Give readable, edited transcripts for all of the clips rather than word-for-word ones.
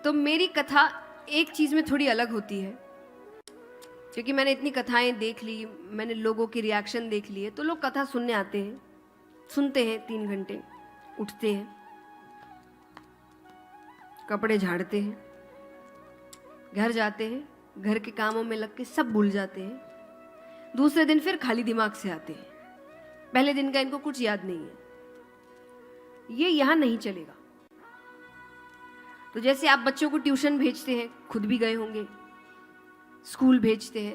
तो मेरी कथा एक चीज़ में थोड़ी अलग होती है, क्योंकि मैंने इतनी कथाएं देख ली, मैंने लोगों की रिएक्शन देख लिए। तो लोग कथा सुनने आते हैं, सुनते हैं 3 घंटे, उठते हैं, कपड़े झाड़ते हैं, घर जाते हैं, घर के कामों में लग के सब भूल जाते हैं। दूसरे दिन फिर खाली दिमाग से आते हैं, पहले दिन का इनको कुछ याद नहीं है। ये यहां नहीं चलेगा। तो जैसे आप बच्चों को ट्यूशन भेजते हैं, खुद भी गए होंगे, स्कूल भेजते हैं,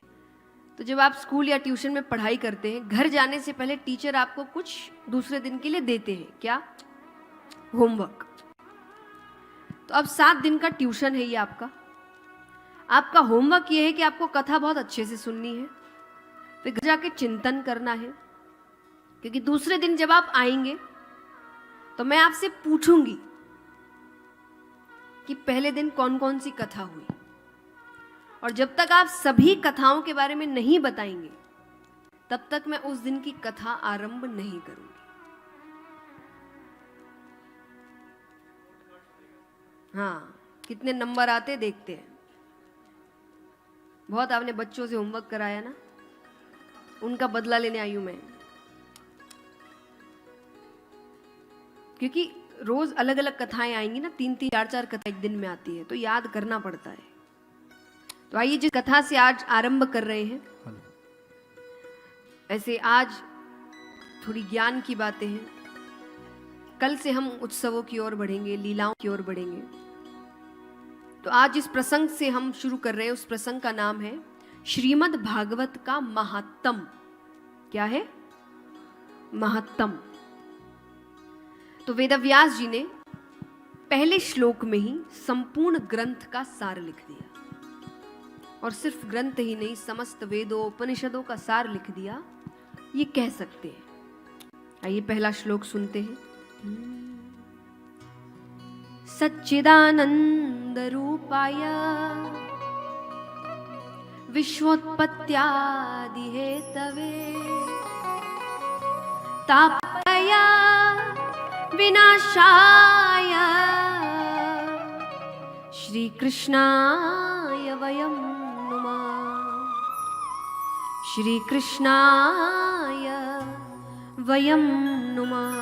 तो जब आप स्कूल या ट्यूशन में पढ़ाई करते हैं, घर जाने से पहले टीचर आपको कुछ दूसरे दिन के लिए देते हैं। क्या? होमवर्क। तो अब 7 दिन का ट्यूशन है ये आपका। आपका होमवर्क ये है कि आपको कथा बहुत अच्छे से सुननी है, फिर घर जाके चिंतन करना है, क्योंकि दूसरे दिन जब आप आएंगे तो मैं आपसे पूछूंगी कि पहले दिन कौन कौन सी कथा हुई। और जब तक आप सभी कथाओं के बारे में नहीं बताएंगे, तब तक मैं उस दिन की कथा आरंभ नहीं करूंगी। हाँ, कितने नंबर आते देखते हैं। बहुत आपने बच्चों से होमवर्क कराया ना, उनका बदला लेने आई हूं मैं, क्योंकि रोज अलग अलग कथाएं आएंगी ना, 3-3, 4-4 कथा एक दिन में आती है, तो याद करना पड़ता है। तो आइए जिस कथा से आज आरंभ कर रहे हैं, ऐसे आज थोड़ी ज्ञान की बातें हैं। कल से हम उत्सवों की ओर बढ़ेंगे, लीलाओं की ओर बढ़ेंगे। तो आज जिस प्रसंग से हम शुरू कर रहे हैं, उस प्रसंग का नाम है श्रीमद् भागवत का महात्म। क्या है? महात्म। तो वेदव्यास जी ने पहले श्लोक में ही संपूर्ण ग्रंथ का सार लिख दिया, और सिर्फ ग्रंथ ही नहीं, समस्त वेदों उपनिषदों का सार लिख दिया, ये कह सकते हैं। आइए पहला श्लोक सुनते हैं। सच्चिदानंद रूपाय विश्वोत्पत्त्यादि हेतवे तापया विनाशाय श्री कृष्णाय वयं नुमः। श्री कृष्णाय वयं नुमः।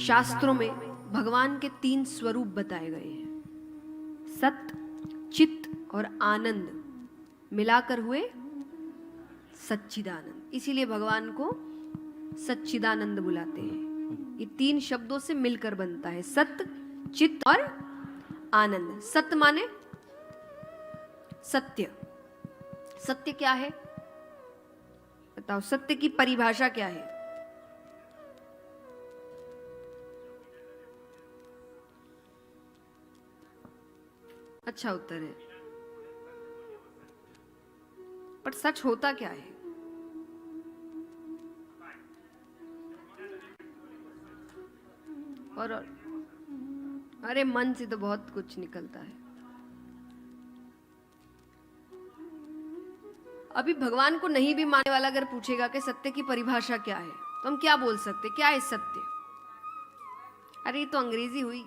शास्त्रों में भगवान के 3 स्वरूप बताए गए हैं, सत्य, चित्त और आनंद मिलाकर हुए सच्चिदानंद। इसीलिए भगवान को सच्चिदानंद बुलाते हैं। ये 3 शब्दों से मिलकर बनता है, सत्य, चित्त और आनंद। सत्य माने सत्य। सत्य क्या है बताओ? सत्य की परिभाषा क्या है? अच्छा उत्तर है, पर सच होता क्या है? और अरे मन से तो बहुत कुछ निकलता है। अभी भगवान को नहीं भी मानने वाला अगर पूछेगा कि सत्य की परिभाषा क्या है, तो हम क्या बोल सकते? क्या है सत्य? अरे ये तो अंग्रेजी हुई।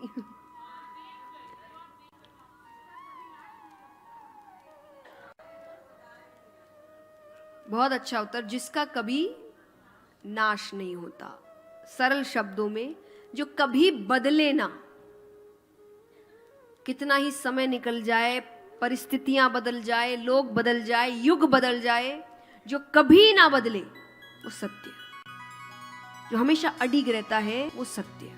बहुत अच्छा उत्तर, जिसका कभी नाश नहीं होता। सरल शब्दों में, जो कभी बदले ना। कितना ही समय निकल जाए, परिस्थितियां बदल जाए, लोग बदल जाए, युग बदल जाए, जो कभी ना बदले वो सत्य, जो हमेशा अडिग रहता है वो सत्य।